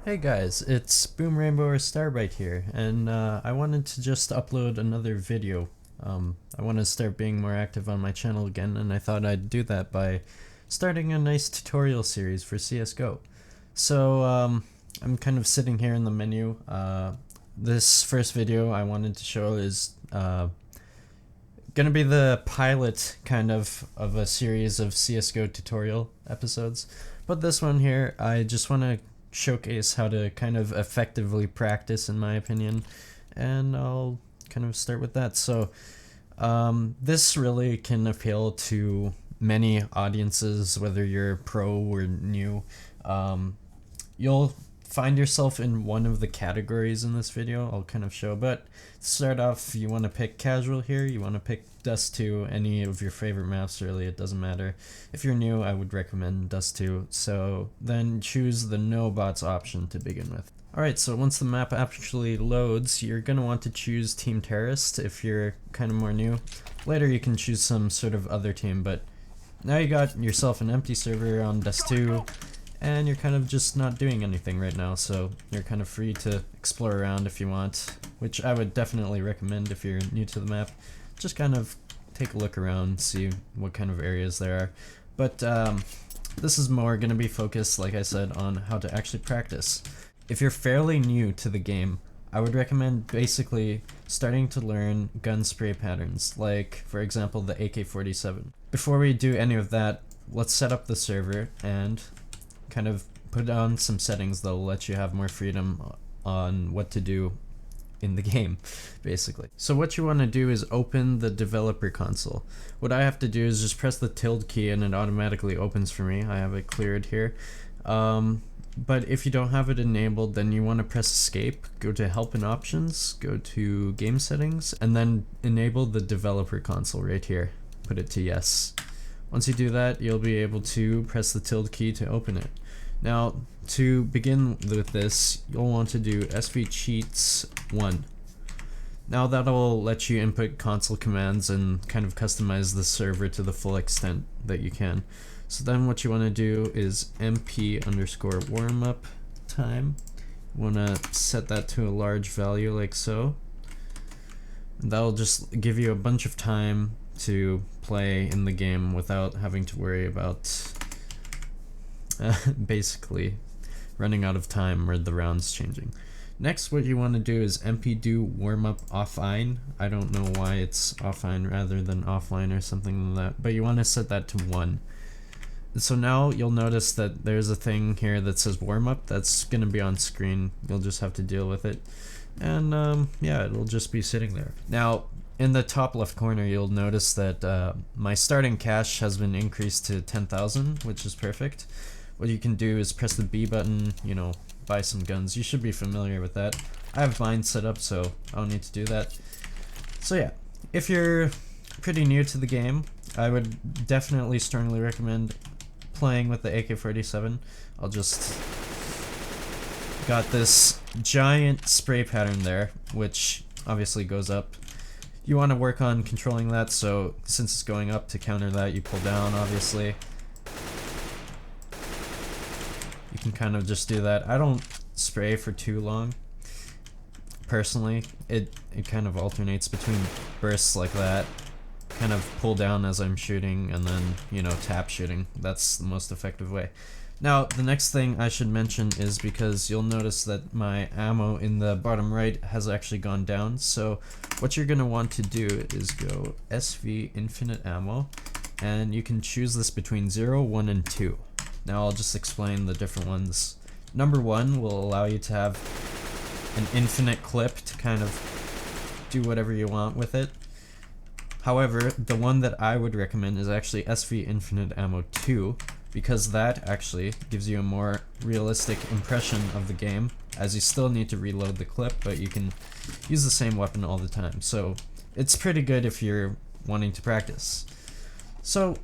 Hey guys, it's Boom Rainbow or Starbite here, and I wanted to just upload another video. I want to start being more active on my channel again, and I thought I'd do that by starting a nice tutorial series for CSGO. So I'm kind of sitting here in the menu. This first video I wanted to show is gonna be the pilot kind of a series of CSGO tutorial episodes, but this one here I just want to showcase how to kind of effectively practice, in my opinion, and I'll kind of start with that. So this really can appeal to many audiences, whether you're pro or new. You'll find yourself in one of the categories in this video I'll kind of show, but to start off, you want to pick casual here, you want to pick Dust 2, any of your favorite maps really, it doesn't matter. If you're new, I would recommend Dust 2, so then choose the no bots option to begin with. Alright, so once the map actually loads, you're going to want to choose Team Terrorist if you're kind of more new. Later you can choose some sort of other team, but now you got yourself an empty server on Dust 2, and you're kind of just not doing anything right now, so you're kind of free to explore around if you want, which I would definitely recommend if you're new to the map. Just kind of take a look around, see what kind of areas there are. But this is more going to be focused, like I said, on how to actually practice. If you're fairly new to the game, I would recommend basically starting to learn gun spray patterns, like for example the AK-47. Before we do any of that, let's set up the server and kind of put on some settings that'll let you have more freedom on what to do in the game, basically. So what you want to do is open the developer console. What I have to do is just press the tilde key and it automatically opens for me. I have it cleared here. But if you don't have it enabled, then you want to press escape, go to help and options, go to game settings, and then enable the developer console right here. Put it to yes. Once you do that, you'll be able to press the tilde key to open it. Now, to begin with this, you'll want to do svcheats1. Now that'll let you input console commands and kind of customize the server to the full extent that you can. So then what you want to do is mp_warmup time. You want to set that to a large value like so. And that'll just give you a bunch of time to play in the game without having to worry about basically running out of time or the rounds changing. Next, what you want to do is mp_do warmup offline. I don't know why it's offline rather than offline or something like that, but you want to set that to 1. So now you'll notice that there's a thing here that says warmup. That's going to be on screen. You'll just have to deal with it. And yeah, it'll just be sitting there. Now, in the top left corner, you'll notice that my starting cash has been increased to 10,000, which is perfect. What you can do is press the B button, you know, buy some guns. You should be familiar with that. I have mine set up, so I don't need to do that. So yeah, if you're pretty new to the game, I would definitely strongly recommend playing with the AK-47. I'll just got this giant spray pattern there, which obviously goes up. You want to work on controlling that, so since it's going up, to counter that you pull down, obviously. You can kind of just do that. I don't spray for too long, personally. It kind of alternates between bursts like that, kind of pull down as I'm shooting, and then, you know, tap shooting. That's the most effective way. Now, the next thing I should mention is, because you'll notice that my ammo in the bottom right has actually gone down, so what you're going to want to do is go SV infinite ammo, and you can choose this between 0, 1, and 2. Now I'll just explain the different ones. Number 1 will allow you to have an infinite clip to kind of do whatever you want with it. However, the one that I would recommend is actually SV infinite ammo 2, because that actually gives you a more realistic impression of the game, as you still need to reload the clip, but you can use the same weapon all the time. So it's pretty good if you're wanting to practice. So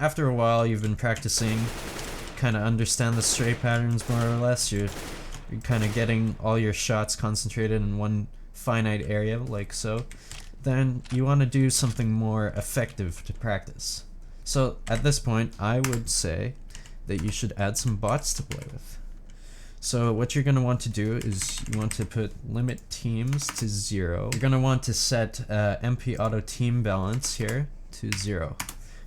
after a while you've been practicing, kind of understand the stray patterns more or less, you're kind of getting all your shots concentrated in one finite area like so, then you want to do something more effective to practice. So at this point I would say that you should add some bots to play with. So what you're going to want to do is you want to put limit teams to 0. You're going to want to set MP auto team balance here to 0.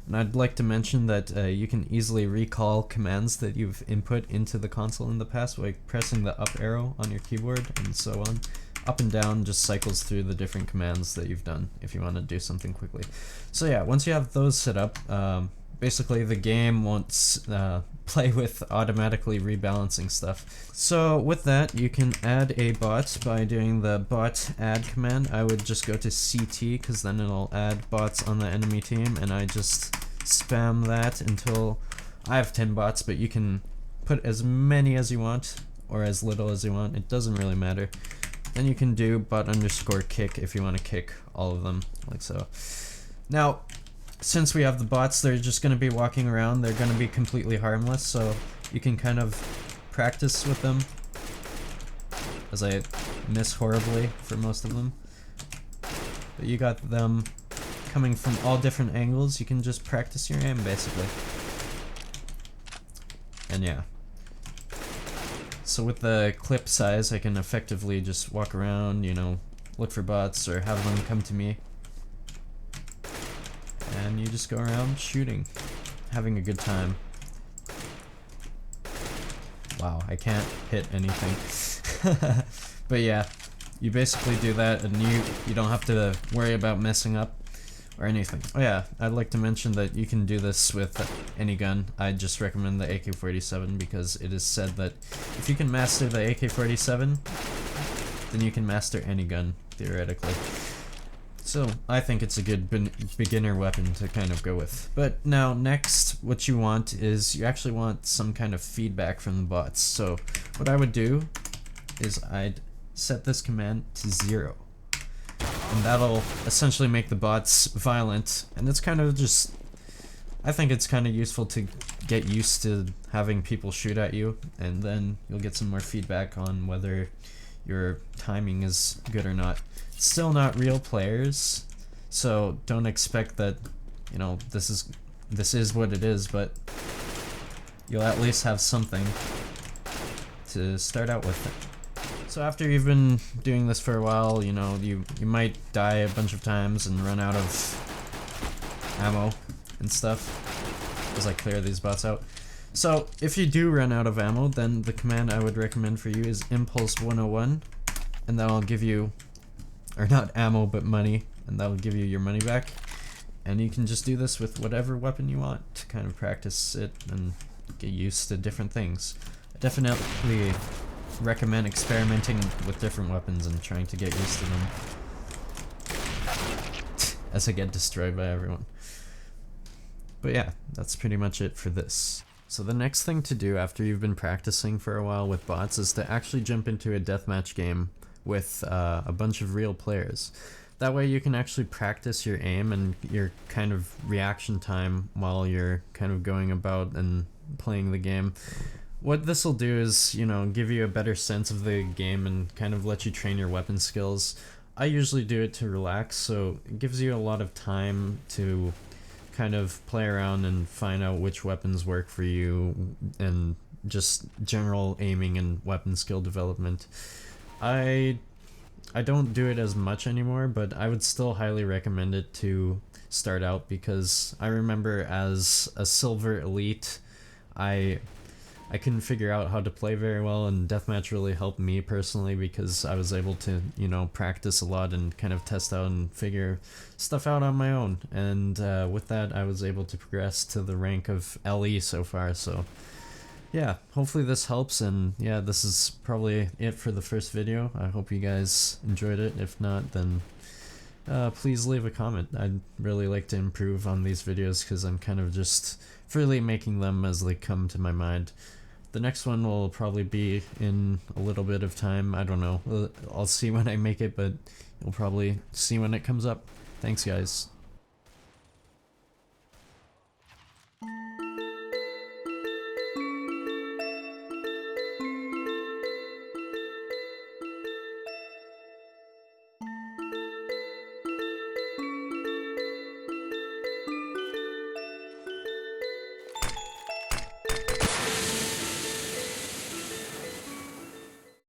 And I'd like to mention that you can easily recall commands that you've input into the console in the past by pressing the up arrow on your keyboard and so on. Up and down just cycles through the different commands that you've done if you want to do something quickly. So yeah, once you have those set up, basically the game won't play with automatically rebalancing stuff. So with that, you can add a bot by doing the bot add command. I would just go to CT because then it'll add bots on the enemy team, and I just spam that until I have 10 bots, but you can put as many as you want or as little as you want. It doesn't really matter. Then you can do bot underscore kick if you want to kick all of them, like so. Now, since we have the bots, they're just going to be walking around. They're going to be completely harmless, so you can kind of practice with them, as I miss horribly for most of them. But you got them coming from all different angles. You can just practice your aim, basically. And yeah. So with the clip size, I can effectively just walk around, you know, look for bots or have them come to me. And you just go around shooting, having a good time. Wow, I can't hit anything. But yeah, you basically do that and you don't have to worry about messing up or anything. Oh yeah, I'd like to mention that you can do this with any gun. I just recommend the AK-47 because it is said that if you can master the AK-47, then you can master any gun, theoretically. So I think it's a good beginner weapon to kind of go with. But now next, what you want is you actually want some kind of feedback from the bots. So what I would do is I'd set this command to 0. And that'll essentially make the bots violent. And it's kind of just, I think it's kind of useful to get used to having people shoot at you, and then you'll get some more feedback on whether your timing is good or not. It's still not real players, so don't expect that, you know, this is what it is, but you'll at least have something to start out with. So after you've been doing this for a while, you know, you might die a bunch of times and run out of ammo and stuff as I clear these bots out. So if you do run out of ammo, then the command I would recommend for you is impulse 101, and that'll give you, or not ammo, but money, and that'll give you your money back. And you can just do this with whatever weapon you want to kind of practice it and get used to different things. I definitely recommend experimenting with different weapons and trying to get used to them as I get destroyed by everyone. But yeah, that's pretty much it for this. So the next thing to do after you've been practicing for a while with bots is to actually jump into a deathmatch game with a bunch of real players. That way you can actually practice your aim and your kind of reaction time while you're kind of going about and playing the game. What this will do is, you know, give you a better sense of the game and kind of let you train your weapon skills. I usually do it to relax, so it gives you a lot of time to kind of play around and find out which weapons work for you and just general aiming and weapon skill development. I don't do it as much anymore, but I would still highly recommend it to start out because I remember as a silver elite, I couldn't figure out how to play very well, and deathmatch really helped me personally because I was able to, you know, practice a lot and kind of test out and figure stuff out on my own. And with that, I was able to progress to the rank of LE so far. So yeah, hopefully this helps, and yeah, this is probably it for the first video. I hope you guys enjoyed it. If not, then please leave a comment. I'd really like to improve on these videos because I'm kind of just freely making them as they come to my mind. The next one will probably be in a little bit of time. I don't know. I'll see when I make it, but you'll probably see when it comes up. Thanks, guys.